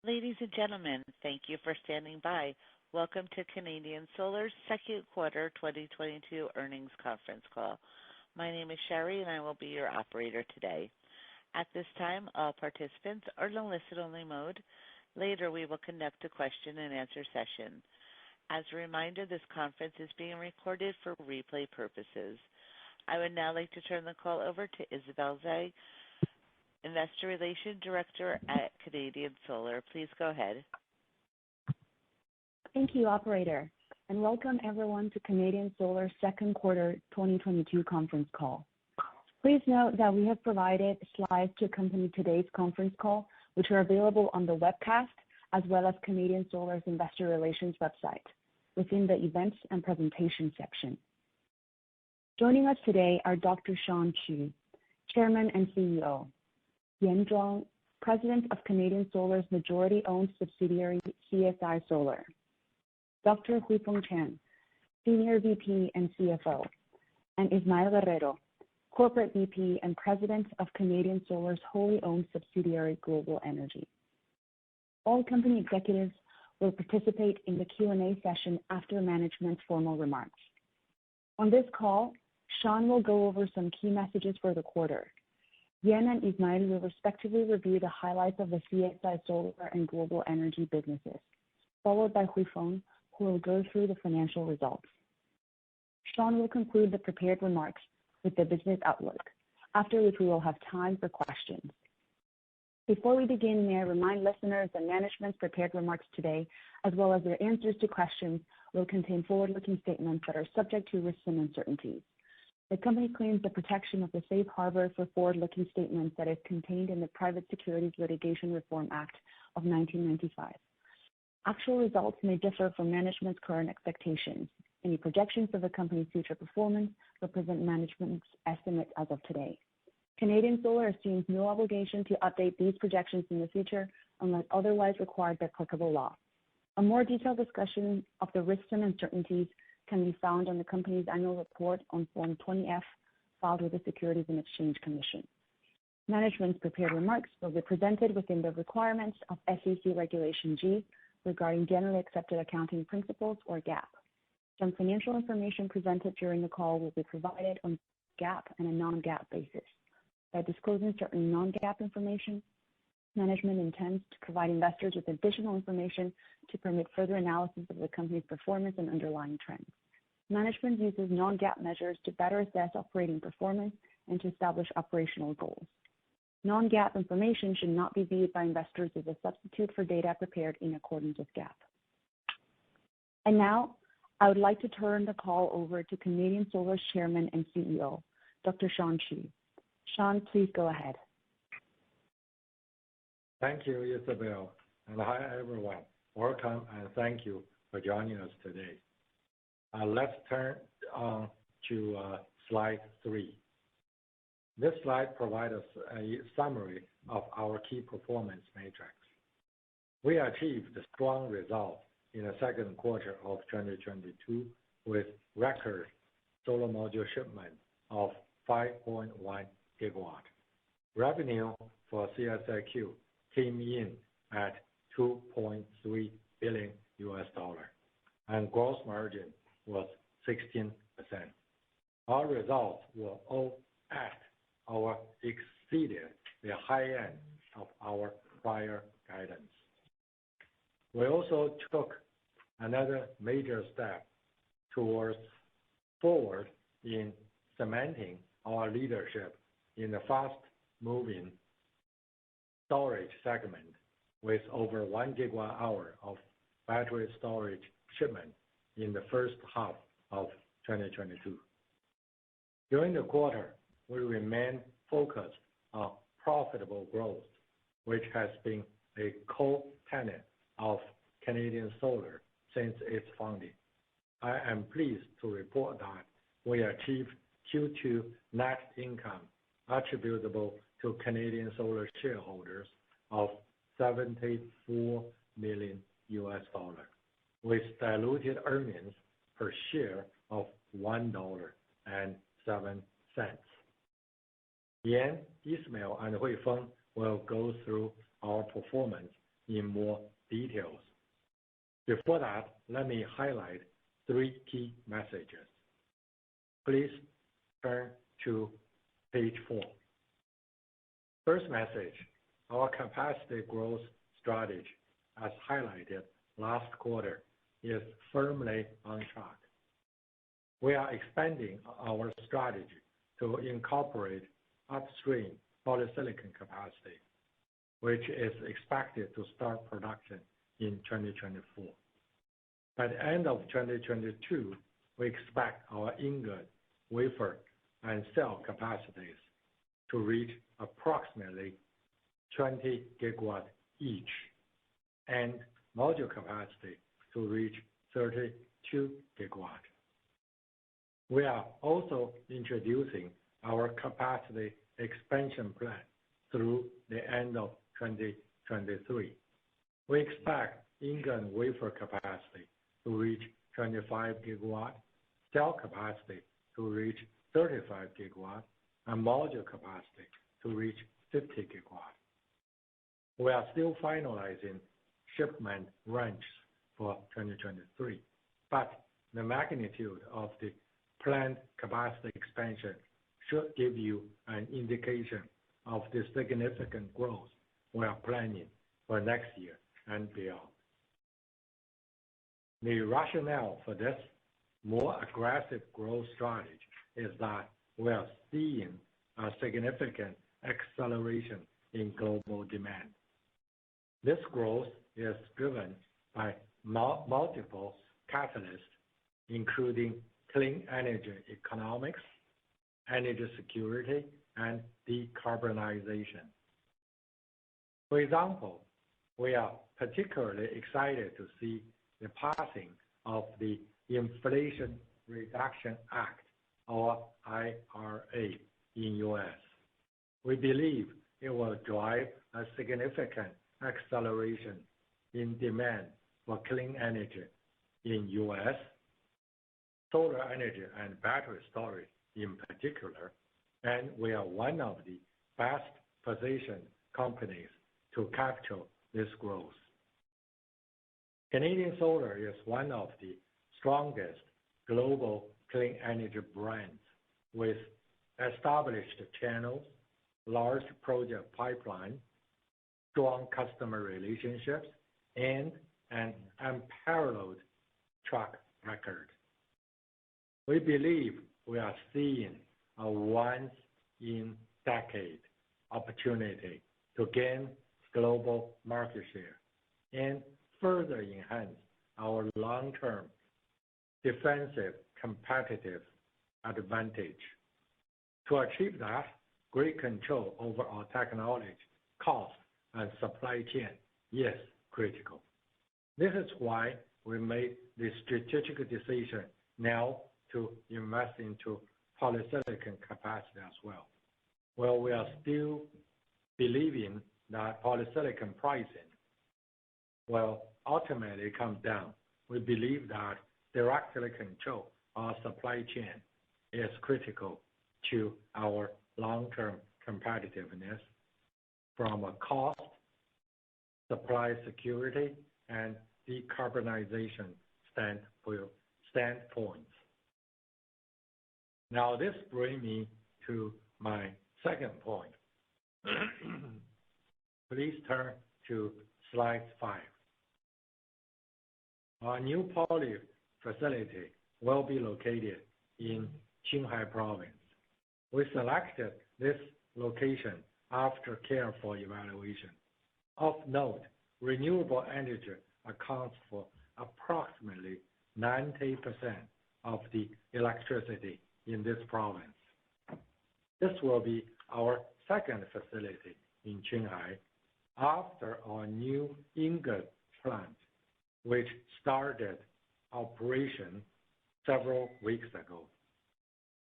Ladies and gentlemen, thank you for standing by. Welcome to Canadian Solar's second quarter 2022 earnings conference call. My name is Sherry, and I will be your operator today. At this time, all participants are in a listen-only mode. Later, we will conduct a question-and-answer session. As a reminder, this conference is being recorded for replay purposes. I would now like to turn the call over to Isabel Zhang, Investor Relations Director at Canadian Solar. Please go ahead. Thank you, operator, and welcome everyone to Canadian Solar's second quarter 2022 conference call. Please note that we have provided slides to accompany today's conference call, which are available on the webcast as well as Canadian Solar's Investor Relations website within the Events and Presentation section. Joining us today are Dr. Shawn Qu, Chairman and CEO, Yan Zhuang, President of Canadian Solar's majority-owned subsidiary, CSI Solar, Dr. Huifeng Chang, Senior VP and CFO, and Ismael Guerrero, Corporate VP and President of Canadian Solar's wholly-owned subsidiary, Global Energy. All company executives will participate in the Q&A session after management's formal remarks. On this call, Shawn will go over some key messages for the quarter. Yan and Ismael will respectively review the highlights of the CSI Solar and Global Energy businesses, followed by Huifeng, who will go through the financial results. Shawn will conclude the prepared remarks with the business outlook, after which we will have time for questions. Before we begin, may I remind listeners that management's prepared remarks today, as well as their answers to questions, will contain forward-looking statements that are subject to risks and uncertainties. The company claims the protection of the safe harbor for forward-looking statements that is contained in the Private Securities Litigation Reform Act of 1995. Actual results may differ from management's current expectations. Any projections of the company's future performance represent management's estimates as of today. Canadian Solar assumes no obligation to update these projections in the future unless otherwise required by applicable law. A more detailed discussion of the risks and uncertainties can be found on the company's annual report on Form 20-F filed with the Securities and Exchange Commission. Management's prepared remarks will be presented within the requirements of SEC Regulation G regarding generally accepted accounting principles, or GAAP. Some financial information presented during the call will be provided on GAAP and a non-GAAP basis. By disclosing certain non-GAAP information, management intends to provide investors with additional information to permit further analysis of the company's performance and underlying trends. Management uses non-GAAP measures to better assess operating performance and to establish operational goals. Non-GAAP information should not be viewed by investors as a substitute for data prepared in accordance with GAAP. And now, I would like to turn the call over to Canadian Solar's Chairman and CEO, Dr. Shawn Qu. Shawn, please go ahead. Thank you, Isabel, and hi, everyone. Welcome, and thank you for joining us today. Let's turn to slide 3. This slide provides us a summary of our key performance metrics. We achieved strong results in the second quarter of 2022 with record solar module shipment of 5.1 gigawatt. Revenue for CSIQ came in at $2.3 billion, and gross margin was 16%. Our results were all at or exceeded the high end of our prior guidance. We also took another major step forward in cementing our leadership in the fast-moving storage segment with over 1 gigawatt hour of battery storage shipment in the first half of 2022. During the quarter, we remained focused on profitable growth, which has been a core tenet of Canadian Solar since its founding. I am pleased to report that we achieved Q2 net income attributable to Canadian Solar shareholders of $74 million, with diluted earnings per share of $1.07. Yan, Ismael, and Huifeng will go through our performance in more details. Before that, let me highlight 3 key messages. Please turn to page 4. First message, our capacity growth strategy, as highlighted last quarter, is firmly on track. We are expanding our strategy to incorporate upstream polysilicon capacity, which is expected to start production in 2024. By the end of 2022, we expect our ingot, wafer, and cell capacities to reach approximately 20 gigawatts each, and module capacity to reach 32 gigawatts. We are also introducing our capacity expansion plan through the end of 2023. We expect ingot and wafer capacity to reach 25 gigawatts, cell capacity to reach 35 gigawatts, and module capacity to reach 50 gigawatts. We are still finalizing shipment ranges for 2023, but the magnitude of the planned capacity expansion should give you an indication of the significant growth we are planning for next year and beyond. The rationale for this more aggressive growth strategy is that we are seeing a significant acceleration in global demand. This growth is driven by multiple catalysts, including clean energy economics, energy security, and decarbonization. For example, we are particularly excited to see the passing of the Inflation Reduction Act, or IRA, in U.S. We believe it will drive a significant acceleration in demand for clean energy in U.S., solar energy and battery storage in particular, and we are one of the best positioned companies to capture this growth. Canadian Solar is one of the strongest global clean energy brands with established channels, large project pipeline, strong customer relationships, and an unparalleled track record. We believe we are seeing a once-in-decade opportunity to gain global market share and further enhance our long-term defensive competitive advantage. To achieve that, great control over our technology, cost, and supply chain is critical. This is why we made the strategic decision now to invest into polysilicon capacity as well. While we are still believing that polysilicon pricing will ultimately come down, we believe that directly control our supply chain is critical to our long-term competitiveness from a cost, supply security, and decarbonization standpoints. Now, this brings me to my second point. Please turn to slide 5. Our new poly facility will be located in Qinghai province. We selected this location after careful evaluation. Of note, renewable energy accounts for approximately 90% of the electricity in this province. This will be our second facility in Qinghai after our new ingot plant, which started operation several weeks ago.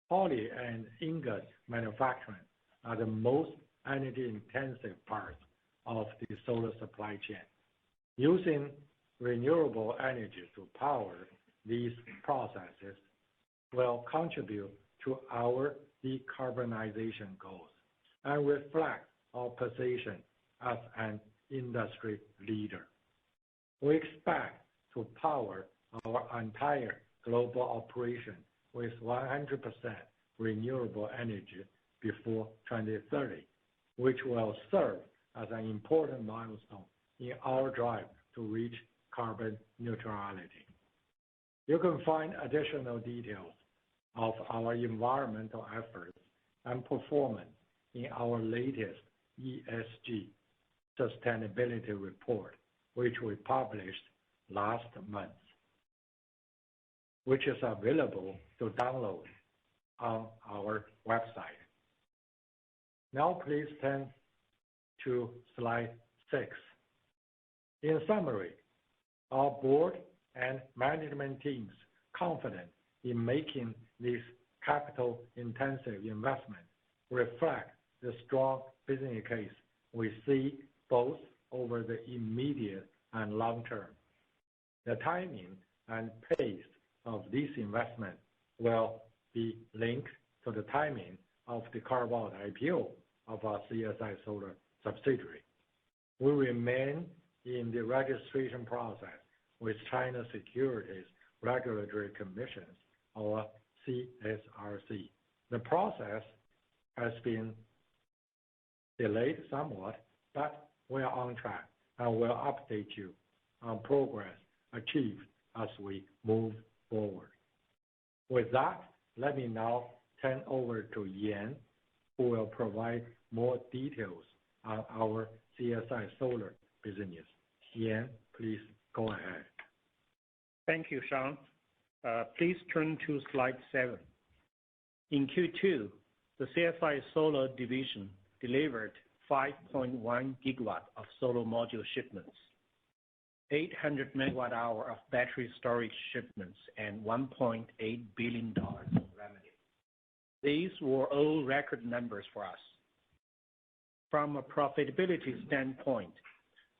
Poly and ingot manufacturing are the most energy-intensive parts of the solar supply chain. Using renewable energy to power these processes will contribute to our decarbonization goals and reflect our position as an industry leader. We expect to power our entire global operation with 100% renewable energy before 2030, which will serve as an important milestone in our drive to reach carbon neutrality. You can find additional details of our environmental efforts and performance in our latest ESG sustainability report, which we published last month, which is available to download on our website. Now please turn to slide 6. In summary, our board and management teams confident in making this capital-intensive investment reflect the strong business case we see both over the immediate and long term. The timing and pace of this investment will be linked to the timing of the carve-out IPO of our CSI Solar subsidiary. We remain in the registration process with China Securities Regulatory Commissions, or CSRC. The process has been delayed somewhat, but we are on track and will update you on progress achieved as we move forward. With that, let me now turn over to Yan, who will provide more details on our CSI Solar business. Yan, please go ahead. Thank you, Shawn. Please turn to slide 7. In Q2, the CSI Solar division delivered 5.1 gigawatt of solar module shipments, 800 megawatt hour of battery storage shipments, and $1.8 billion in revenue. These were all record numbers for us. From a profitability standpoint,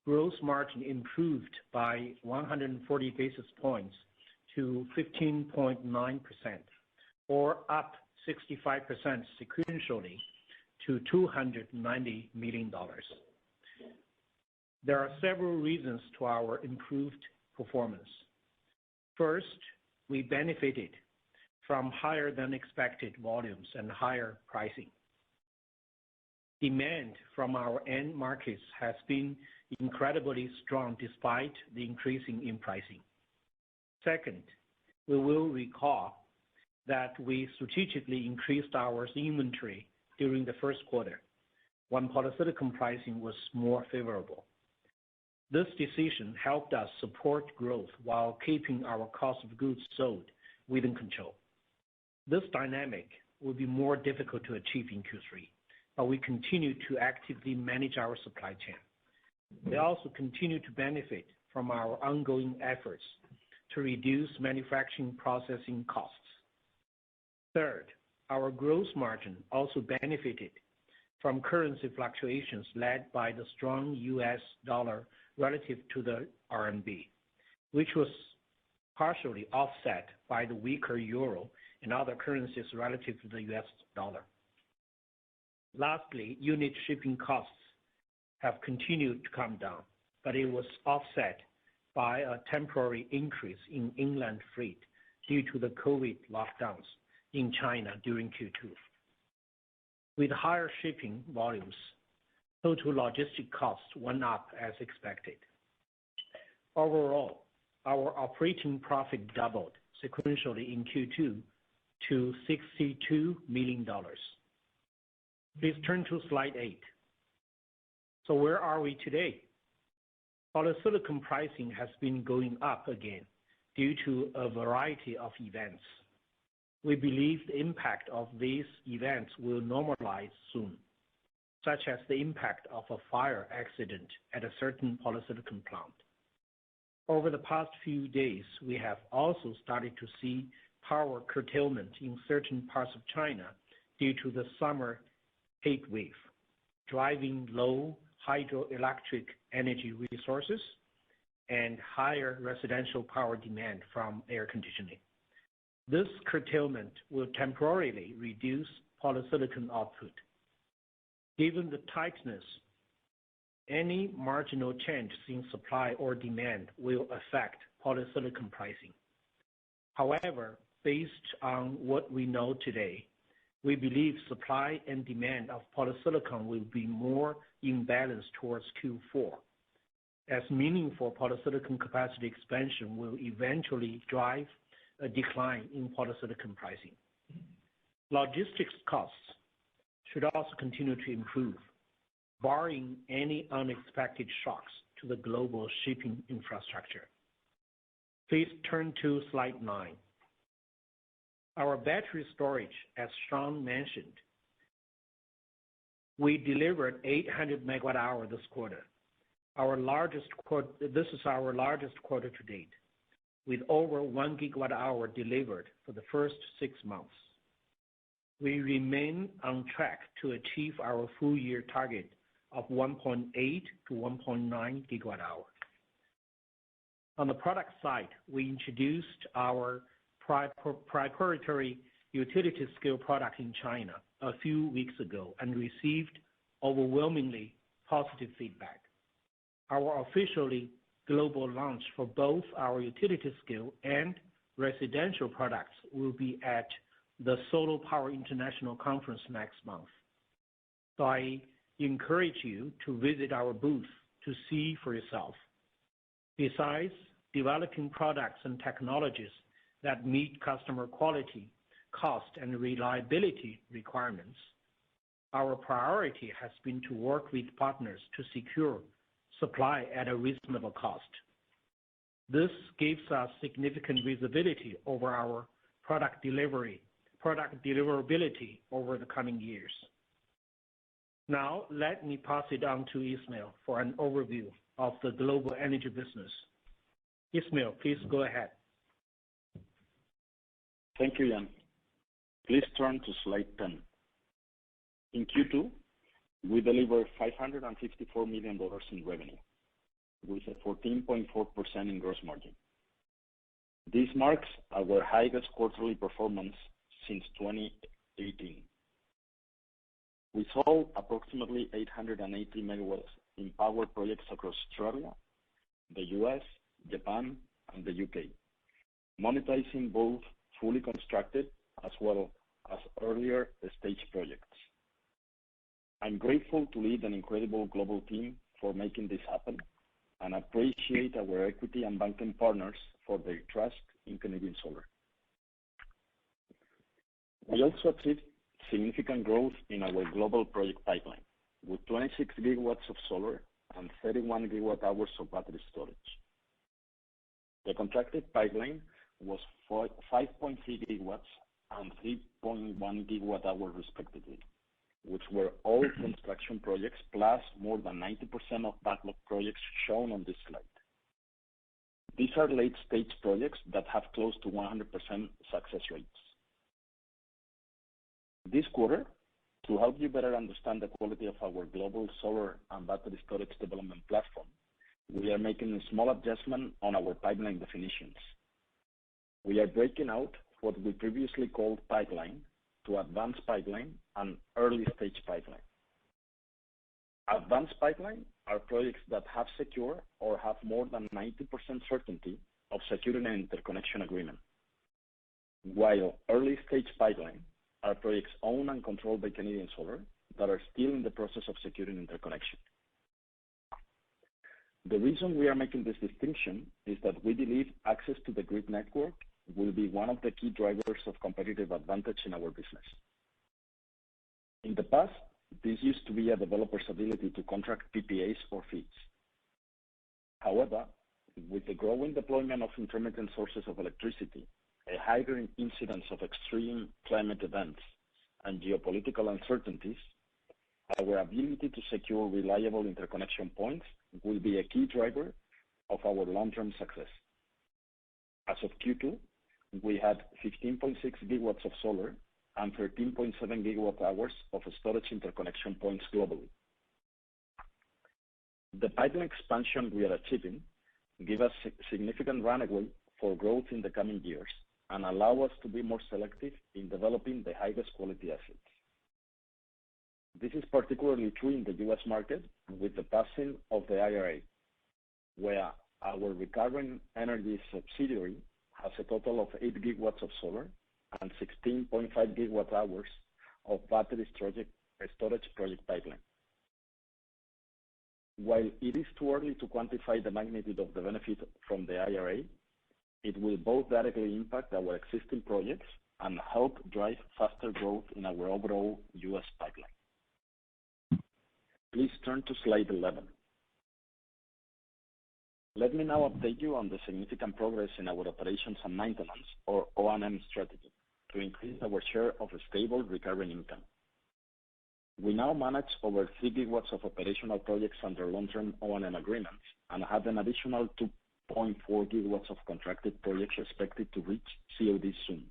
gross margin improved by 140 basis points to 15.9%, or up 65% sequentially to $290 million. There are several reasons to our improved performance. First, we benefited from higher than expected volumes and higher pricing. Demand from our end markets has been incredibly strong despite the increasing in pricing. Second, we will recall that we strategically increased our inventory during the first quarter when polysilicon pricing was more favorable. This decision helped us support growth while keeping our cost of goods sold within control. This dynamic will be more difficult to achieve in Q3, but we continue to actively manage our supply chain. We also continue to benefit from our ongoing efforts to reduce manufacturing processing costs. Third, our gross margin also benefited from currency fluctuations led by the strong US dollar relative to the RMB, which was partially offset by the weaker euro and other currencies relative to the US dollar. Lastly, unit shipping costs have continued to come down, but it was offset by a temporary increase in inland freight due to the COVID lockdowns in China during Q2. With higher shipping volumes, total logistic costs went up as expected. Overall, our operating profit doubled sequentially in Q2 to $62 million. Please turn to slide 8. So where are we today? Polysilicon pricing has been going up again due to a variety of events. We believe the impact of these events will normalize soon, such as the impact of a fire accident at a certain polysilicon plant. Over the past few days, we have also started to see power curtailment in certain parts of China due to the summer heat wave, driving low hydroelectric energy resources and higher residential power demand from air conditioning. This curtailment will temporarily reduce polysilicon output. Given the tightness Any marginal change in supply or demand will affect polysilicon pricing. However, based on what we know today, we believe supply and demand of polysilicon will be more in balance towards Q4, as meaningful polysilicon capacity expansion will eventually drive a decline in polysilicon pricing. Logistics costs should also continue to improve, barring any unexpected shocks to the global shipping infrastructure. Please turn to slide 9. Our battery storage, as Sean mentioned, we delivered 800 megawatt-hour this quarter. This is our largest quarter to date, with over 1 gigawatt-hour delivered for the first 6 months. We remain on track to achieve our full-year target of 1.8 to 1.9 gigawatt-hour. On the product side, we introduced our proprietary utility-scale product in China a few weeks ago and received overwhelmingly positive feedback. Our officially global launch for both our utility-scale and residential products will be at the Solar Power International Conference next month. So I encourage you to visit our booth to see for yourself. Besides developing products and technologies that meet customer quality, cost, and reliability requirements, our priority has been to work with partners to secure supply at a reasonable cost. This gives us significant visibility over our product deliverability over the coming years. Now, let me pass it on to Ismail for an overview of the global energy business. Ismail, please go ahead. Thank you, Yan. Please turn to slide 10. In Q2, we delivered $554 million in revenue, with a 14.4% in gross margin. This marks our highest quarterly performance since 2018. We sold approximately 880 megawatts in power projects across Australia, the US, Japan, and the UK, monetizing both fully constructed as well as earlier stage projects. I'm grateful to lead an incredible global team for making this happen and appreciate our equity and banking partners for their trust in Canadian Solar. We also achieved significant growth in our global project pipeline, with 26 gigawatts of solar and 31 gigawatt-hours of battery storage. The contracted pipeline was 5.3 gigawatts and 3.1 gigawatt-hours respectively, which were all construction projects, plus more than 90% of backlog projects shown on this slide. These are late-stage projects that have close to 100% success rates. This quarter, to help you better understand the quality of our global solar and battery storage development platform, we are making a small adjustment on our pipeline definitions. We are breaking out what we previously called pipeline to advanced pipeline and early stage pipeline. Advanced pipeline are projects that have secure or have more than 90% certainty of securing an interconnection agreement, while early stage pipeline are projects owned and controlled by Canadian Solar that are still in the process of securing interconnection. The reason we are making this distinction is that we believe access to the grid network will be one of the key drivers of competitive advantage in our business. In the past, this used to be a developer's ability to contract PPAs or fees. However, with the growing deployment of intermittent sources of electricity, a higher incidence of extreme climate events, and geopolitical uncertainties, our ability to secure reliable interconnection points will be a key driver of our long-term success. As of Q2, we had 15.6 gigawatts of solar and 13.7 gigawatt hours of storage interconnection points globally. The pipeline expansion we are achieving give us significant runway for growth in the coming years and allow us to be more selective in developing the highest quality assets. This is particularly true in the U.S. market with the passing of the IRA, where our recurring energy subsidiary has a total of 8 gigawatts of solar and 16.5 gigawatt hours of battery storage project pipeline. While it is too early to quantify the magnitude of the benefit from the IRA, it will both directly impact our existing projects and help drive faster growth in our overall U.S. pipeline. Please turn to slide 11. Let me now update you on the significant progress in our operations and maintenance, or O&M strategy, to increase our share of a stable recurring income. We now manage over 3 gigawatts of operational projects under long-term O&M agreements and have an additional 2.4 gigawatts of contracted projects expected to reach COD soon.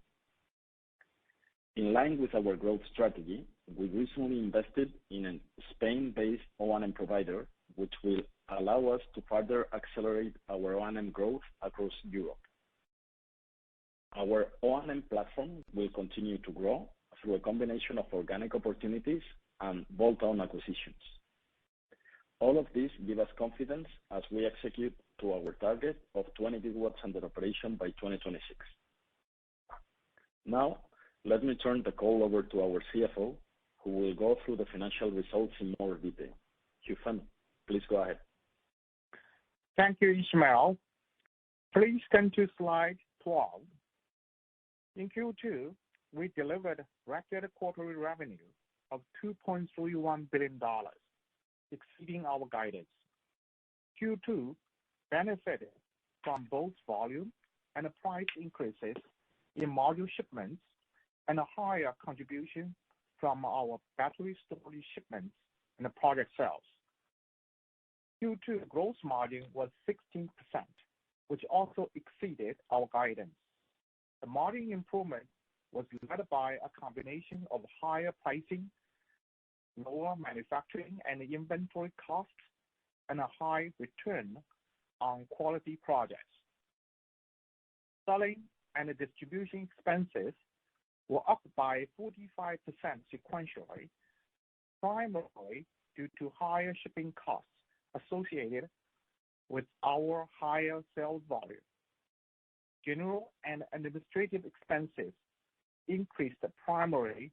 In line with our growth strategy, we recently invested in a Spain-based O&M provider, which will allow us to further accelerate our O&M growth across Europe. Our O&M platform will continue to grow through a combination of organic opportunities and bolt-on acquisitions. All of this give us confidence as we execute to our target of 20 gigawatts under operation by 2026. Now, let me turn the call over to our CFO, who will go through the financial results in more detail. Hufan, please go ahead. Thank you, Ismael. Please turn to slide 12. In Q2, we delivered record quarterly revenue of $2.31 billion, exceeding our guidance. Q2 benefited from both volume and price increases in module shipments and a higher contribution from our battery storage shipments and project sales. Q2 gross margin was 16%, which also exceeded our guidance. The margin improvement was led by a combination of higher pricing, lower manufacturing and inventory costs, and a high return on quality projects. Selling and distribution expenses were up by 45% sequentially, primarily due to higher shipping costs associated with our higher sales volume. General and administrative expenses increased primarily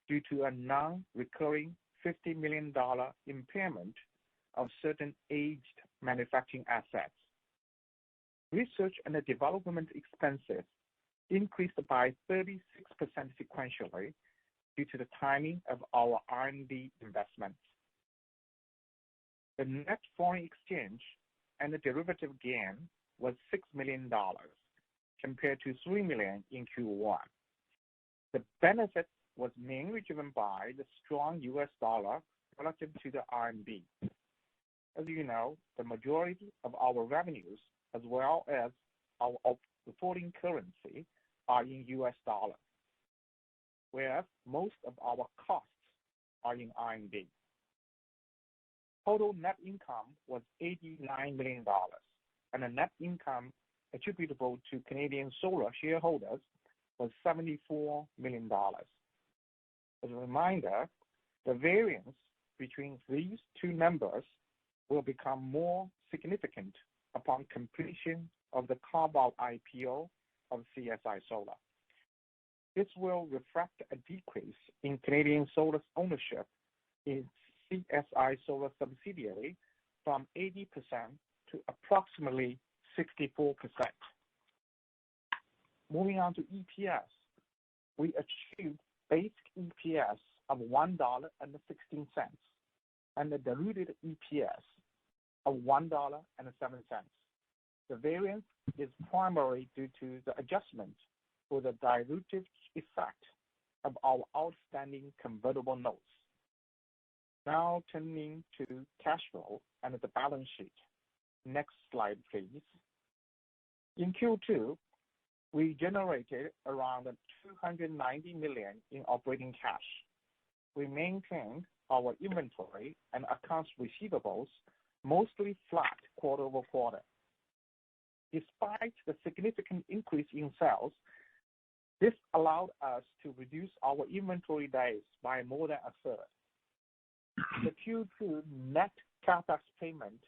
due to a non-recurring $50 million impairment of certain aged manufacturing assets. Research and development expenses increased by 36% sequentially due to the timing of our R&D investments. The net foreign exchange and the derivative gain was $6 million compared to $3 million in Q1. The benefit was mainly driven by the strong U.S. dollar relative to the RMB. As you know, the majority of our revenues, as well as our reporting currency, are in U.S. dollars, whereas most of our costs are in RMB. Total net income was $89 million, and the net income attributable to Canadian Solar shareholders was $74 million. As a reminder, the variance between these two numbers will become more significant upon completion of the carve-out IPO of CSI Solar. This will reflect a decrease in Canadian Solar's ownership in CSI Solar subsidiary from 80% to approximately 64%. Moving on to EPS, we achieved basic EPS of $1.16 and the diluted EPS of $1.07. The variance is primarily due to the adjustment for the dilutive effect of our outstanding convertible notes. Now turning to cash flow and the balance sheet. Next slide, please. In Q2, we generated around $290 million in operating cash. We maintained our inventory and accounts receivables mostly flat quarter over quarter. Despite the significant increase in sales, this allowed us to reduce our inventory days by more than a third. the Q2 net CapEx payment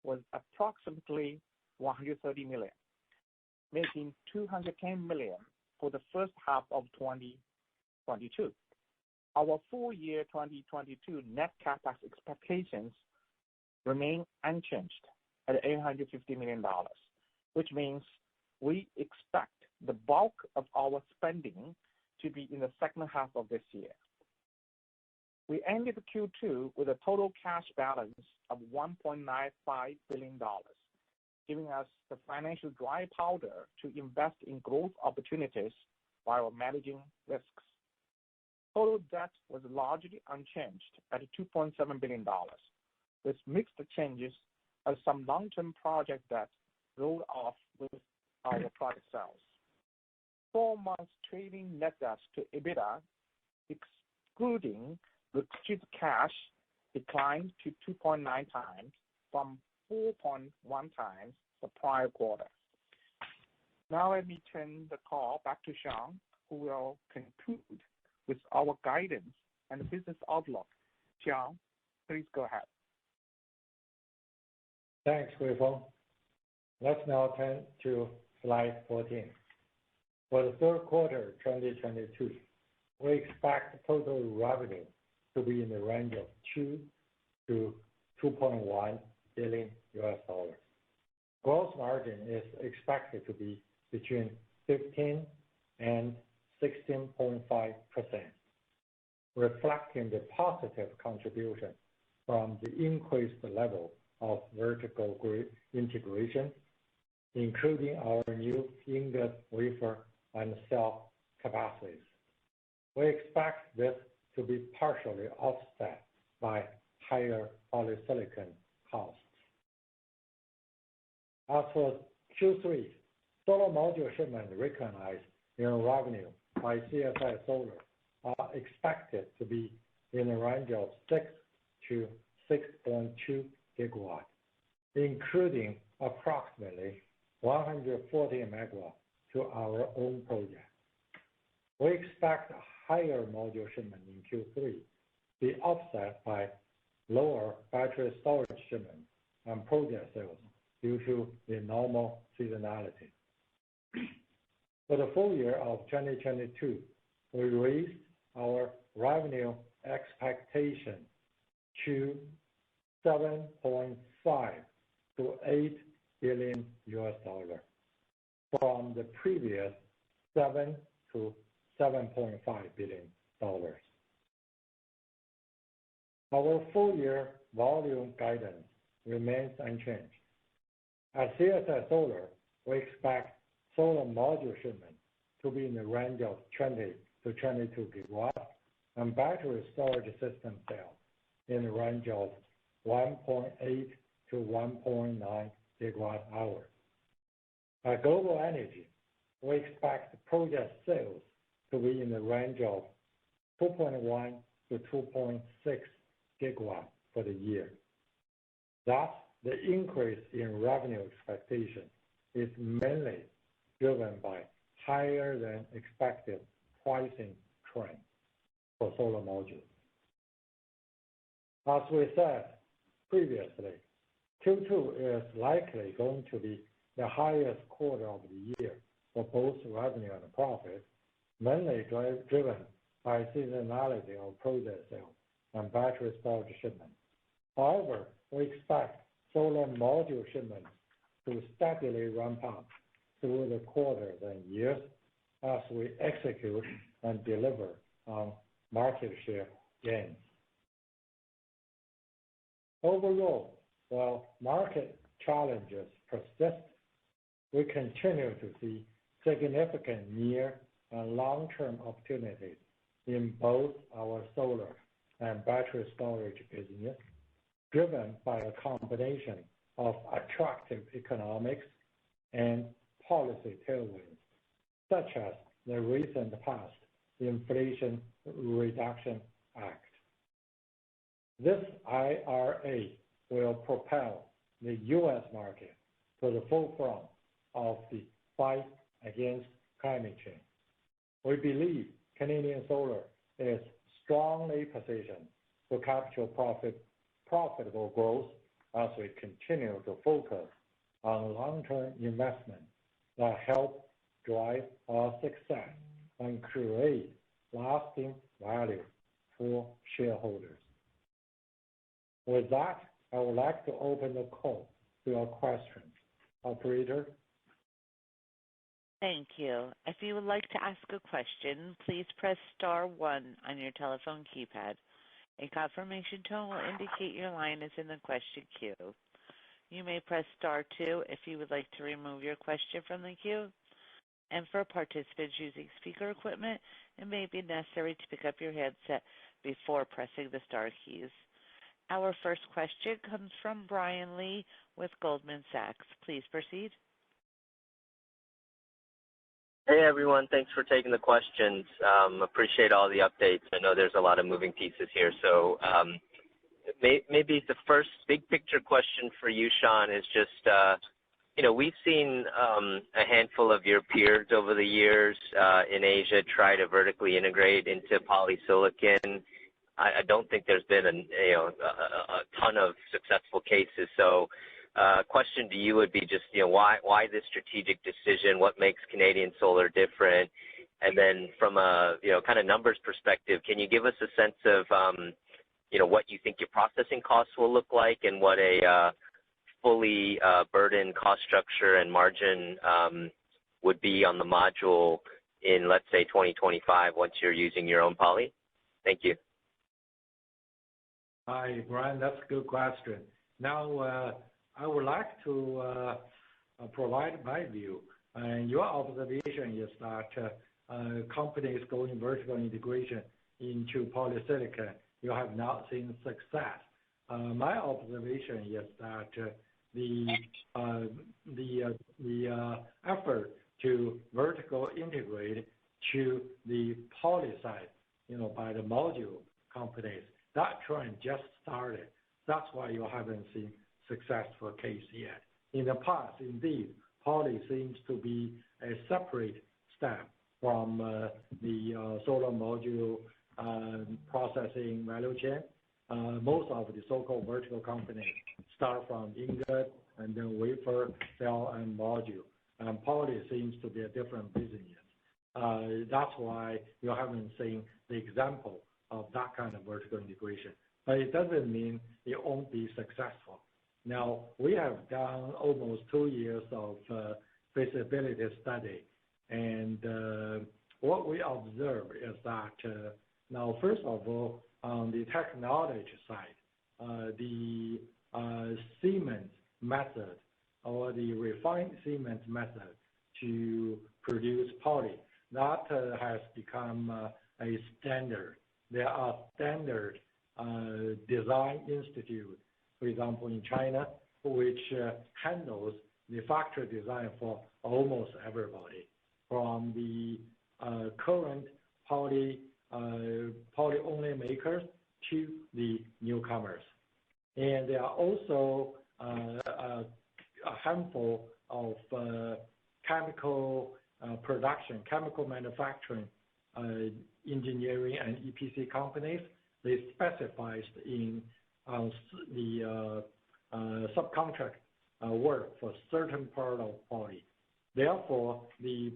was approximately $130 million, making $210 million for the first half of 2022. Our full year 2022 net CapEx expectations remain unchanged at $850 million, which means we expect the bulk of our spending to be in the second half of this year. We ended Q2 with a total cash balance of $1.95 billion, giving us the financial dry powder to invest in growth opportunities while managing risks. Total debt was largely unchanged at $2.7 billion, with mixed changes as some long-term project debt rolled off with our project sales. 4 months trading net debt to EBITDA, excluding restricted cash, declined to 2.9 times from 4.1 times the prior quarter. Now let me turn the call back to Shawn, who will conclude with our guidance and business outlook. Shawn, please go ahead. Thanks, Huifeng. Let's now turn to slide 14. For the third quarter 2022, we expect total revenue to be in the range of $2 to $2.1 billion. Gross margin is expected to be between 15 and 16.5%, reflecting the positive contribution from the increased level of vertical integration, including our new ingot, wafer, and cell capacities. We expect this to be partially offset by higher polysilicon costs. As for Q3, solar module shipments recognized in revenue by CSI Solar are expected to be in the range of 6 to 6.2 gigawatts, including approximately 140 megawatts to our own project. We expect higher module shipment in Q3 be offset by lower battery storage shipments and project sales due to the normal seasonality. For the full year of 2022, we raised our revenue expectation to $7.5 to $8 billion from the previous $7 to $7.5 billion. Our full year volume guidance remains unchanged. At CSI Solar, we expect solar module shipments to be in the range of 20 to 22 gigawatts and battery storage system sales in the range of 1.8 to 1.9 gigawatt hours. At Global Energy, we expect project sales to be in the range of 2.1 to 2.6 gigawatts for the year. Thus, the increase in revenue expectation is mainly driven by higher than expected pricing trend for solar modules. As we said previously, Q2 is likely going to be the highest quarter of the year for both revenue and profit, mainly driven by seasonality of project sales and battery storage shipments. However, we expect solar module shipments to steadily ramp up through the quarters and years as we execute and deliver on market share gains. Overall, while market challenges persist, we continue to see significant near and long-term opportunities in both our solar and battery storage business, driven by a combination of attractive economics and policy tailwinds, such as the recent passed Inflation Reduction Act. This IRA will propel the U.S. market to the forefront of the fight against climate change. We believe Canadian Solar is strongly positioned to capture profitable growth as we continue to focus on long-term investment that help drive our success and create lasting value for shareholders. With that, I would like to open the call to your questions. Operator? Thank you. If you would like to ask a question, please press star 1 on your telephone keypad. A confirmation tone will indicate your line is in the question queue. You may press star 2 if you would like to remove your question from the queue. And for participants using speaker equipment, it may be necessary to pick up your headset before pressing the star keys. Our first question comes from Brian Lee with Goldman Sachs. Please proceed. Hey everyone, thanks for taking the questions. Appreciate all the updates. I know there's a lot of moving pieces here, so maybe the first big picture question for you, Shawn, is just, we've seen a handful of your peers over the years in Asia try to vertically integrate into polysilicon. I don't think there's been a ton of successful cases. So question to you would be just, why this strategic decision? What makes Canadian Solar different? And then from a, kind of numbers perspective, can you give us a sense of, what you think your processing costs will look like and what a fully burdened cost structure and margin would be on the module in, let's say, 2025 once you're using your own poly? Thank you. Hi, Brian. That's a good question. Now, I would like to provide my view. And your observation is that companies going vertical integration into polysilicon, you have not seen success. My observation is that the effort to vertical integrate to the poly side, by the module companies, that trend just started. That's why you haven't seen successful case yet. In the past, indeed, poly seems to be a separate step from the solar module processing value chain. Most of the so-called vertical companies start from ingot and then wafer, cell, and module. And poly seems to be a different business. That's why you haven't seen the example of that kind of vertical integration. But it doesn't mean it won't be successful. Now, we have done almost 2 years of feasibility study. And what we observe is that, now, first of all, on the technology side, the cement method or the refined cement method to produce poly, that has become a standard. There are standard design institute, for example, in China, which handles the factory design for almost everybody, from the current poly-only makers to the newcomers. And there are also a handful of chemical production, chemical manufacturing, engineering and EPC companies. They specialize in the subcontract work for certain part of poly. Therefore, the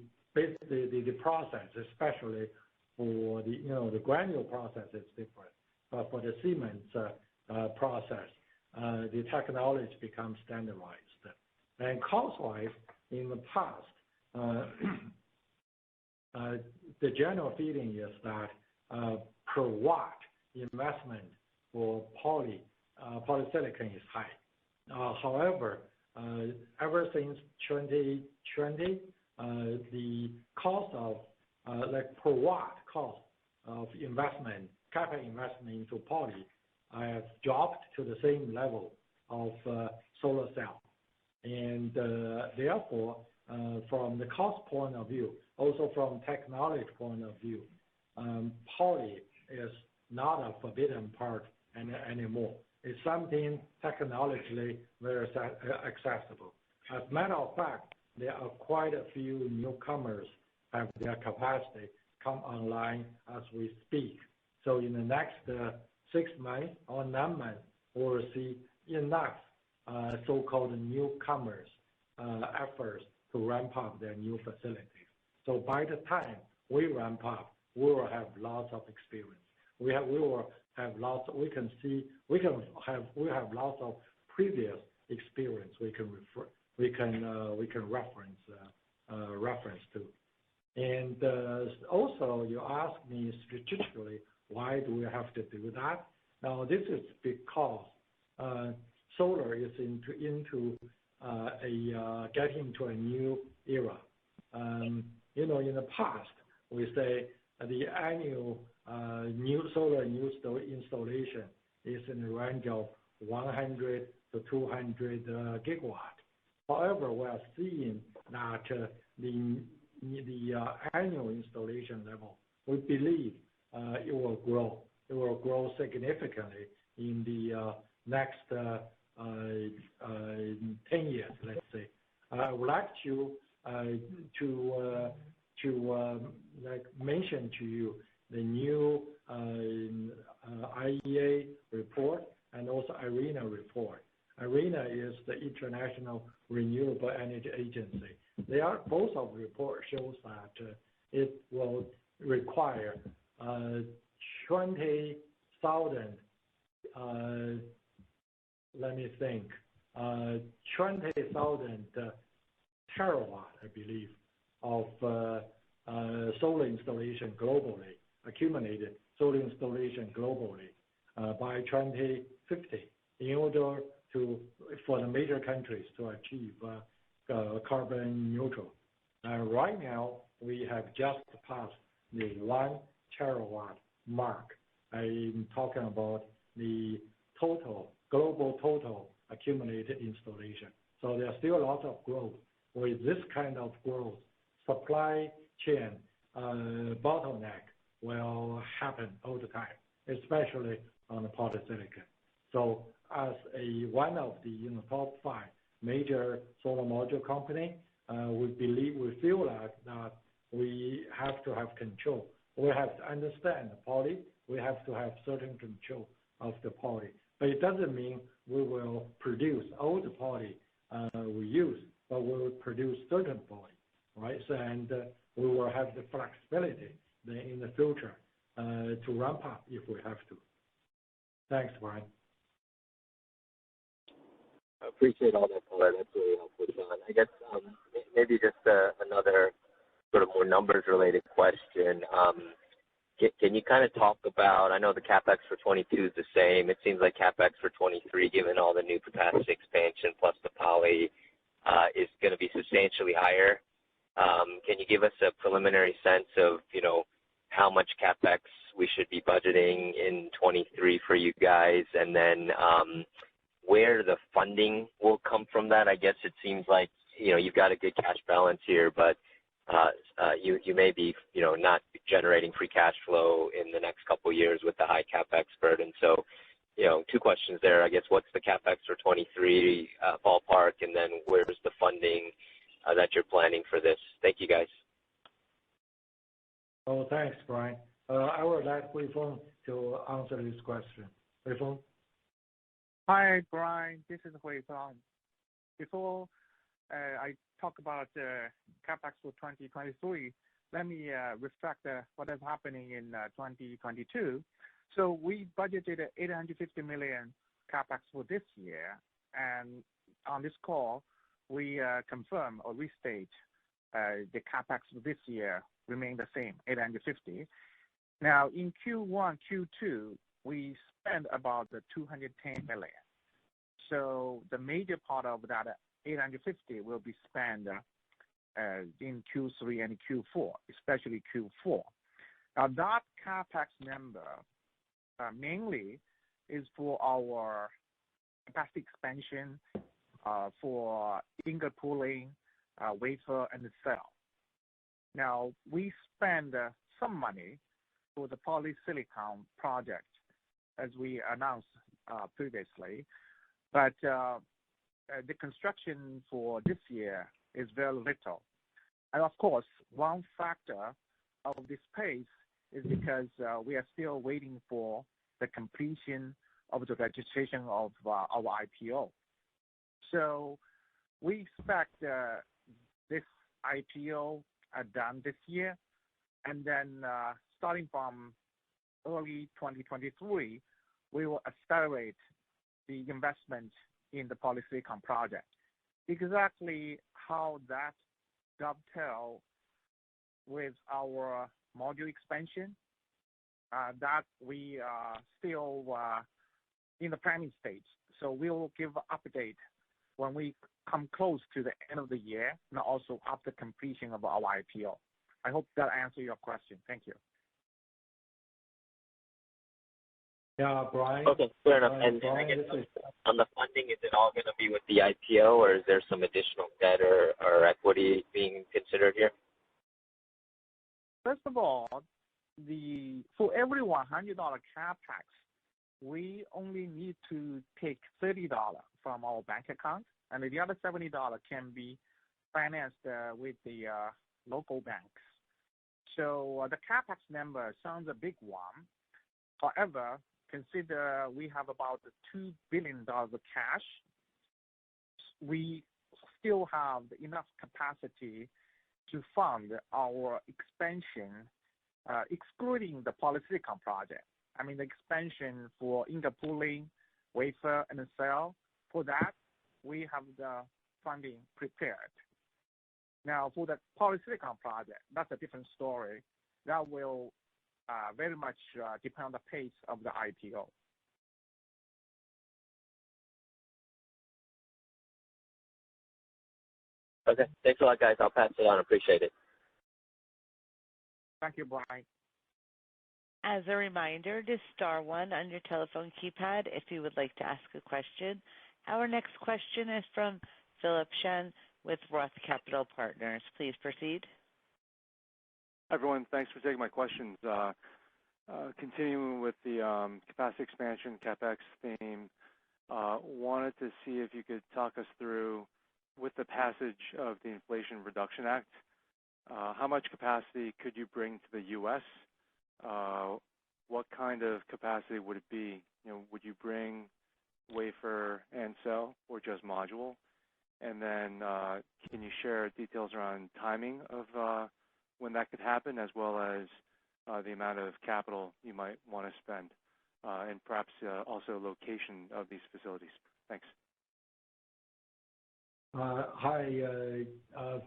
process, especially for the granule process, is different. But for the cement process, the technology becomes standardized. And cost-wise, in the past, the general feeling is that per watt investment for polysilicon is high. However, ever since 2020, the cost of per watt cost of investment, capital investment into poly, has dropped to the same level of solar cell. And therefore, from the cost point of view, also from technology point of view, poly is not a forbidden part anymore. It's something technologically very accessible. As a matter of fact, there are quite a few newcomers have their capacity come online as we speak. So in the next 6 months or 9 months, we will see enough so-called newcomers efforts to ramp up their new facilities. So by the time we ramp up, we will have lots of experience. We will have lots. We have lots of previous experience we can reference to. And also, you asked me strategically, why do we have to do that? Now, this is because solar is getting into a new era. In the past, we say the annual new solar installation is in the range of 100 to 200 gigawatt. However, we are seeing that the annual installation level, we believe it will grow. It will grow significantly in the next 10 years, let's say. I would like to mention to you the new IEA report and also IRENA report. IRENA is the International Renewable Energy Agency. Both of the reports shows that it will require 20,000, 20,000 terawatt, I believe, of solar installation globally, accumulated solar installation globally by 2050 in order for the major countries to achieve carbon neutral. Right now, we have just passed the 1 terawatt mark. I'm talking about the global total accumulated installation. So there's still a lot of growth. With this kind of growth, supply chain bottleneck will happen all the time, especially on the polysilicon. So as one of the top 5 major solar module company, we feel like that we have to have control. We have to understand the poly. We have to have certain control of the poly. But it doesn't mean we will produce all the poly we use, but we will produce certain poly, right? So, and we will have the flexibility then in the future to ramp up if we have to. Thanks, Brian. I appreciate all that color. That's really helpful, John. I guess maybe just another sort of more numbers-related question. Can you kind of talk about, I know the CapEx for 22 is the same. It seems like CapEx for 23, given all the new capacity expansion plus the poly, is going to be substantially higher. Can you give us a preliminary sense of, how much CapEx we should be budgeting in 23 for you guys, and then where the funding will come from that? I guess it seems like, you've got a good cash balance here, but you may be, not generating free cash flow in the next couple of years with the high CapEx burden. So, 2 questions there. I guess what's the CapEx for 23 ballpark, and then where's the funding that you're planning for this? Thank you, guys. Oh, thanks, Brian. I would like Huifeng to answer this question. Huifeng? Hi, Brian. This is Huifeng. Before I talk about CapEx for 2023, let me reflect what is happening in 2022. So we budgeted $850 million CapEx for this year, and on this call, we confirm or restate the CapEx for this year remain the same, $850. Now, in Q1, Q2, we spent about $210 million. So the major part of that $850 will be spent in Q3 and Q4, especially Q4. Now, that CapEx number mainly is for our capacity expansion for ingot pooling, wafer, and cell. Now, we spend some money for the polysilicon project, as we announced previously, but the construction for this year is very little. And of course, one factor of this pace is because we are still waiting for the completion of the registration of our IPO. So we expect this IPO done this year, and then starting from early 2023, we will accelerate the investment in the polysilicon project. Exactly how that dovetails with our module expansion, that we are still in the planning stage. So we will give an update when we come close to the end of the year and also after completion of our IPO. I hope that answers your question. Thank you. Yeah, Brian. Okay, fair enough. And Brian, I guess on the funding, is it all going to be with the IPO, or is there some additional debt or equity being considered here? First of all, for every $100 capex, we only need to take $30 from our bank account, and the other $70 can be financed with the local banks. So the capex number sounds a big one. However, consider we have about $2 billion of cash. We still have enough capacity to fund our expansion, excluding the polysilicon project. I mean, the expansion for interpooling, wafer, and cell. For that, we have the funding prepared. Now, for the polysilicon project, that's a different story. That will very much depend on the pace of the IPO. Okay, thanks a lot, guys. I'll pass it on. Appreciate it. Thank you, Brian. As a reminder, just star one on your telephone keypad if you would like to ask a question. Our next question is from Philip Shen with Roth Capital Partners. Please proceed. Hi, everyone. Thanks for taking my questions. Continuing with the capacity expansion CapEx theme, wanted to see if you could talk us through, with the passage of the Inflation Reduction Act, how much capacity could you bring to the U.S.? What kind of capacity would it be? Would you bring wafer and cell or just module? And then can you share details around timing of when that could happen, as well as the amount of capital you might want to spend, and perhaps also location of these facilities? Thanks. Hi,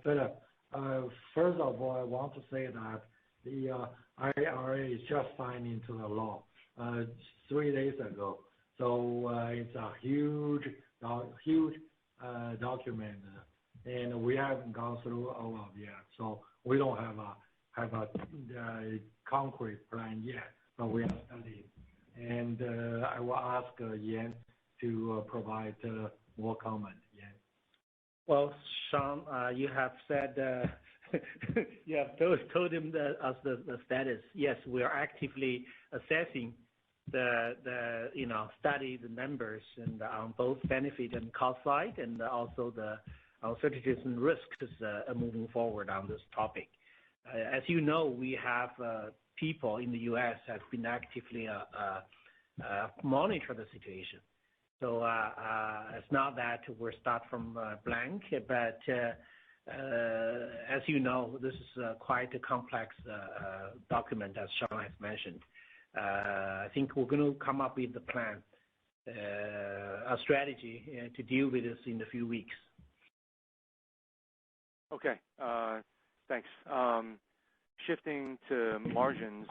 Philip. First of all, I want to say that the IRA is just signed into the law 3 days ago. So it's a huge document, and we haven't gone through all of it yet. So we don't have a concrete plan yet, but we are studying. And I will ask Yan to provide more comment. Yan. Well, Sean, you have said you have told him us the status. Yes, we are actively assessing the study the numbers and on both benefit and cost side, and also the uncertainties and risks moving forward on this topic. As you know, we have people in the U.S. have been actively monitor the situation. So it's not that we're start from blank, but as you know, this is quite a complex document, as Sean has mentioned. I think we're going to come up with a plan, a strategy to deal with this in a few weeks. Okay, thanks. Shifting to margins,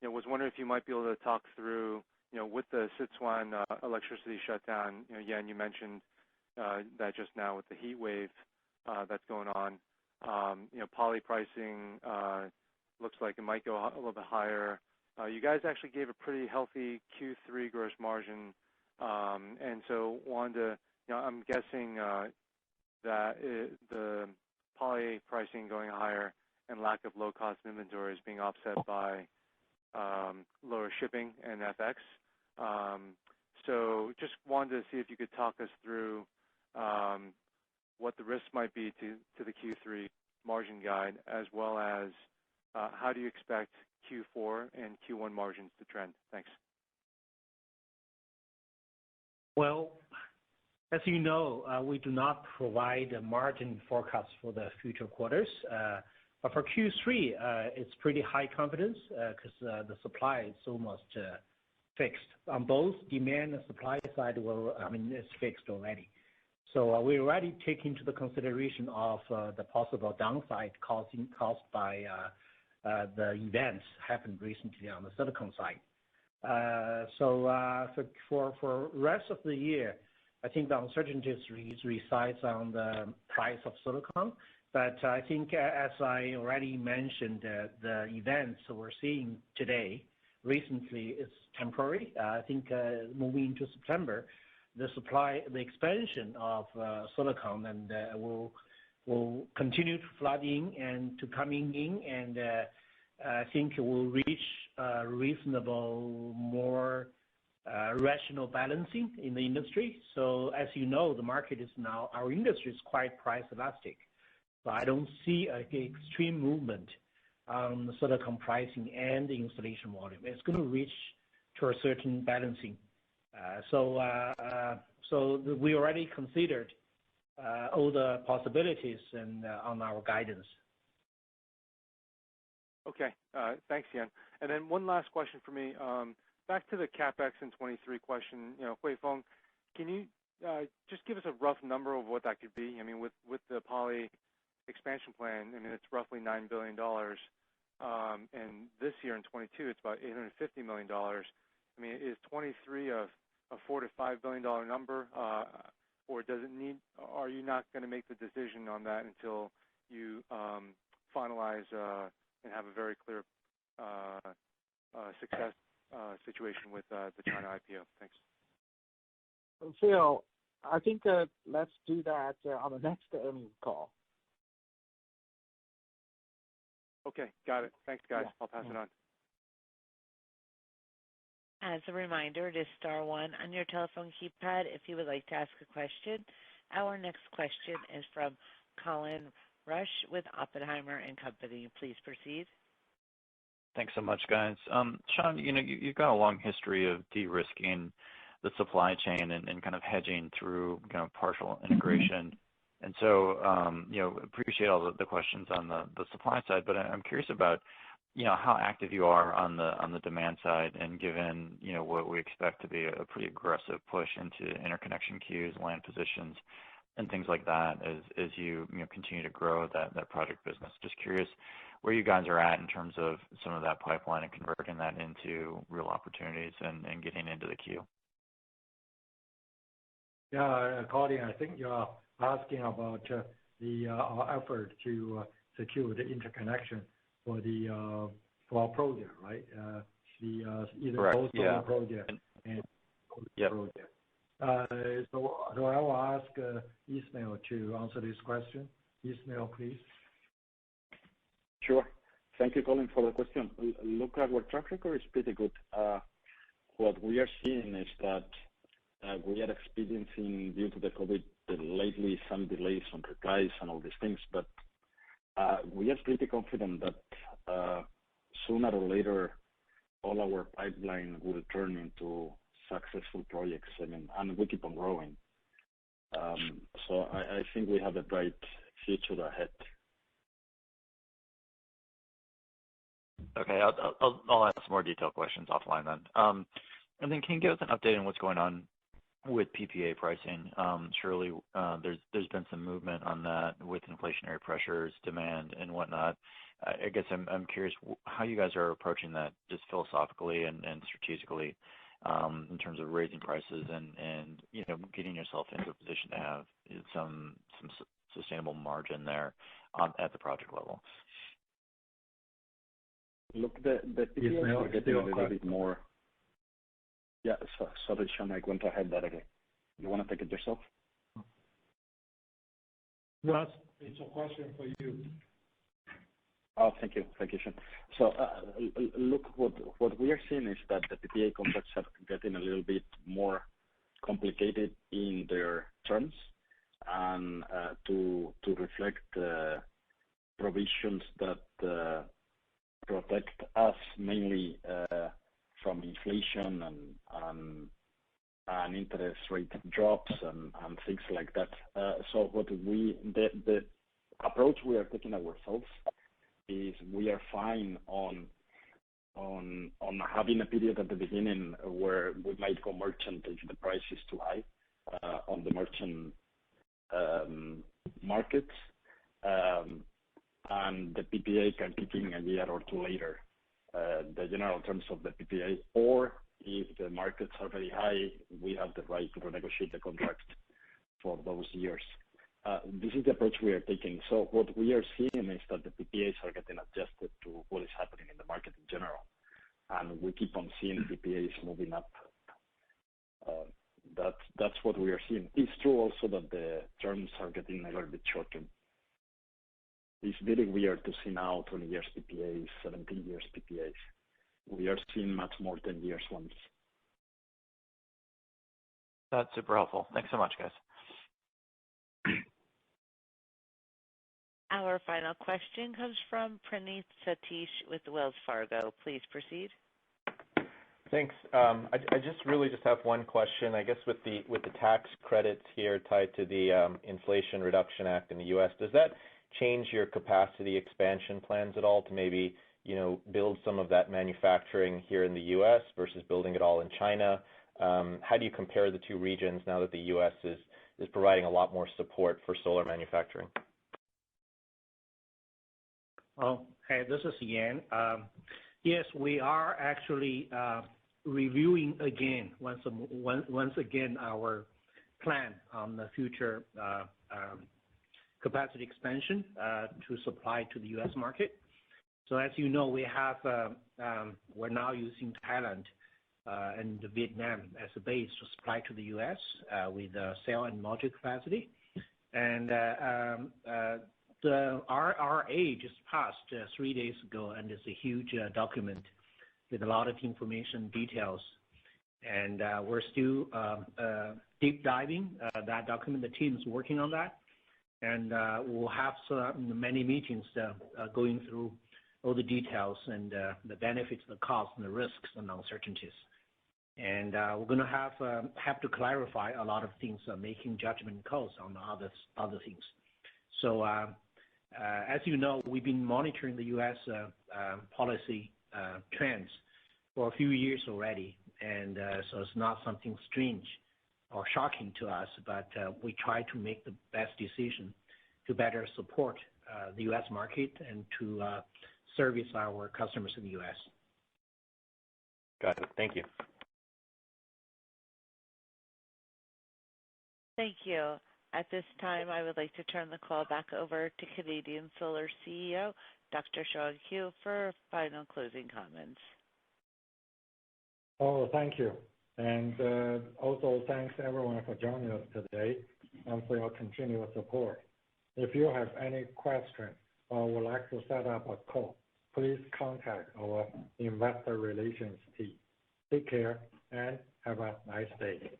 was wondering if you might be able to talk through, with the Sichuan electricity shutdown. Yan, you mentioned that just now with the heat wave that's going on. Poly pricing looks like it might go a little bit higher. You guys actually gave a pretty healthy Q3 gross margin, and so wanted to, I'm guessing that the poly pricing going higher and lack of low-cost inventory is being offset by lower shipping and FX. So just wanted to see if you could talk us through what the risks might be to the Q3 margin guide, as well as how do you expect Q4 and Q1 margins to trend? Thanks. Well, as you know, we do not provide a margin forecast for the future quarters. But for Q3, it's pretty high confidence because the supply is almost fixed. On both demand and supply side, it's fixed already. So we already take into the consideration of the possible downside caused by the events happened recently on the silicon side. So for rest of the year, I think the uncertainty resides on the price of silicon. But I think, as I already mentioned, the events we're seeing today, recently, is temporary. I think moving into September, the expansion of silicon and will continue to flood in and to coming in, and I think it will reach reasonable, more rational balancing in the industry. So as you know, the market is now, our industry is quite price elastic. So I don't see an extreme movement on the silicon pricing and the installation volume. It's going to reach to a certain balancing. So we already considered all the possibilities and on our guidance. Okay, thanks, Yan. And then one last question for me. Back to the CapEx in 23 question. Huifeng, can you just give us a rough number of what that could be? I mean, with the poly expansion plan, I mean, it's roughly $9 billion. And this year in 22, it's about $850 million. I mean, is 23 a $4 to $5 billion number? Or are you not going to make the decision on that until you finalize and have a very clear success situation with the China IPO? Thanks. Phil, I think let's do that on the next earnings call. Okay, got it. Thanks, guys. I'll pass it on. As a reminder, it is star one on your telephone keypad if you would like to ask a question. Our next question is from Colin Rusch with Oppenheimer and Company. Please proceed. Thanks so much, guys. Shawn, you've got a long history of de-risking the supply chain and kind of hedging through partial integration. And so, appreciate all the questions on the supply side, but I'm curious about, how active you are on the demand side, and given, what we expect to be a pretty aggressive push into interconnection queues, land positions, and things like that as you continue to grow that project business. Just curious where you guys are at in terms of some of that pipeline and converting that into real opportunities and getting into the queue. Yeah, Colin, I think you're asking about our effort to secure the interconnection for our project, right? Correct. Both solar project and project. So I will ask Ismail to answer this question. Ismail, please. Sure. Thank you, Colin, for the question. Look, our track record is pretty good. What we are seeing is that we are experiencing, due to the COVID, lately some delays on replies and all these things, but we are pretty confident that sooner or later all our pipeline will turn into successful projects. I mean, and we keep on growing. So I think we have a bright future ahead. Okay, I'll ask some more detailed questions offline then. And then can you give us an update on what's going on with PPA pricing? Surely there's been some movement on that with inflationary pressures, demand, and whatnot. I guess I'm curious how you guys are approaching that, just philosophically and strategically, in terms of raising prices and getting yourself into a position to have some sustainable margin there at the project level. Look, the PPAs are getting a little bit more. Yeah, sorry, Sean, I went ahead that again. You want to take it yourself? No, it's a question for you. Oh, thank you, Sean. So, look, what we are seeing is that the PPA contracts are getting a little bit more complicated in their terms, and to reflect provisions that protect us mainly from inflation and interest rate drops and things like that. So the approach we are taking ourselves is we are fine on having a period at the beginning where we might go merchant if the price is too high on the merchant markets, and the PPA can kick in a year or two later, the general terms of the PPA, or if the markets are very high, we have the right to renegotiate the contract for those years. This is the approach we are taking. So what we are seeing is that the PPAs are getting adjusted to what is happening in the market in general, and we keep on seeing PPAs moving up. That's what we are seeing. It's true also that the terms are getting a little bit shorter. It's very weird to see now 20 years PPAs, 17 years PPAs. We are seeing much more 10 years ones. That's super helpful. Thanks so much, guys. Our final question comes from Praneeth Satish with Wells Fargo. Please proceed. Thanks. I just really have one question. I guess with the tax credits here tied to the Inflation Reduction Act in the U.S., does that change your capacity expansion plans at all to maybe build some of that manufacturing here in the U.S. versus building it all in China? How do you compare the two regions now that the U.S. is providing a lot more support for solar manufacturing? Oh, hey, this is Yan. Yes, we are actually reviewing again once again our plan on the future capacity expansion to supply to the U.S. market. So as you know, we're now using Thailand and Vietnam as a base to supply to the U.S. With cell and module capacity. And the RRA just passed 3 days ago, and it's a huge document with a lot of information details. And we're still deep diving that document. The team is working on that. And we'll have many meetings going through all the details and the benefits, the costs, and the risks and uncertainties. And we're going to have to clarify a lot of things, making judgment calls on other things. So as you know, we've been monitoring the U.S. Policy trends for a few years already, and so it's not something strange or shocking to us, but we try to make the best decision to better support the U.S. market and to service our customers in the U.S. Got it. Thank you. Thank you. At this time, I would like to turn the call back over to Canadian Solar CEO, Dr. Shawn Qu, for final closing comments. Oh, thank you. And also thanks everyone for joining us today and for your continuous support. If you have any questions or would like to set up a call, please contact our investor relations team. Take care and have a nice day.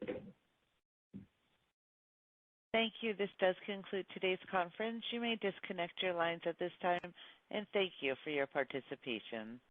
Thank you. This does conclude today's conference. You may disconnect your lines at this time, and thank you for your participation.